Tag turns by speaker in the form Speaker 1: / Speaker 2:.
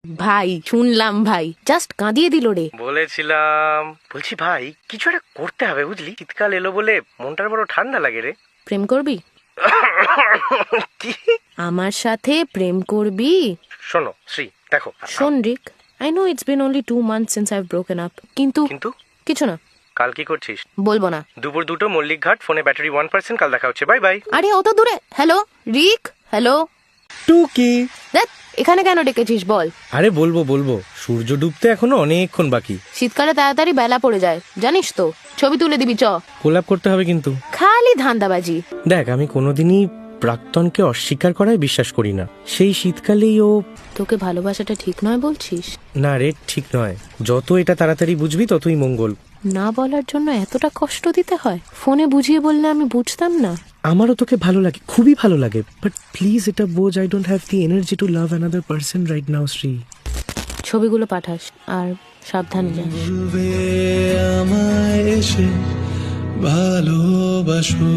Speaker 1: ভাই শুনলাম ভাই জাস্ট কাঁদিয়ে দিল রে।
Speaker 2: বলেছিলাম, বলছি ভাই কিছু একটা করতে হবে বুঝলি, শীতকাল এলো বলে মনটার বড় ঠান্ডা লাগে রে।
Speaker 1: প্রেম করবি?
Speaker 2: কি?
Speaker 1: আমার সাথে প্রেম করবি?
Speaker 2: শোনো শ্রী, দেখো
Speaker 1: শোন Rick, I know it's been only 2 months since I've broken up, কিন্তু
Speaker 2: কিন্তু
Speaker 1: কিছু না,
Speaker 2: কাল কি করছিস?
Speaker 1: বলবো না।
Speaker 2: দুপুর 2টো মল্লিক ঘাট, ফোনে ব্যাটারি 1%, কাল দেখা হচ্ছে, বাই বাই।
Speaker 1: আরে অত দূরে? হ্যালো রিক, হ্যালো।
Speaker 3: টুকি।
Speaker 1: দেখ এখানে কেন ডেকেছিস বল?
Speaker 3: আরে বলবো, সূর্য ডুবতে এখনো অনেকক্ষণ বাকি।
Speaker 1: শীতকালে তাড়াতাড়ি বেলা পড়ে যায় জানিস তো। ছবি তুলে দিবি চ।
Speaker 3: কোলাপ করতে হবে কিন্তু।
Speaker 1: খালি ধান্দাবাজি।
Speaker 3: দেখ আমি কোনোদিনই প্রাক্তনকে অস্বীকার করায় বিশ্বাস করি না। সেই শীতকালেই ও।
Speaker 1: তোকে ভালোবাসাটা ঠিক নয় বলছিস?
Speaker 3: না রে, ঠিক নয়। যত এটা তাড়াতাড়ি বুঝবি ততই মঙ্গল।
Speaker 1: না বলার জন্য এতটা কষ্ট দিতে হয়? ফোনে বুঝিয়ে বললে আমি বুঝতাম না।
Speaker 3: আমারও তোকে ভালো লাগে, খুবই ভালো লাগে, বাট প্লিজ এটা বোঝ, I don't have the energy to love another person right now Shri.
Speaker 1: ছবিগুলো পাঠাস আর সাবধানে যাস।
Speaker 4: আমায় এসে ভালোবাসো।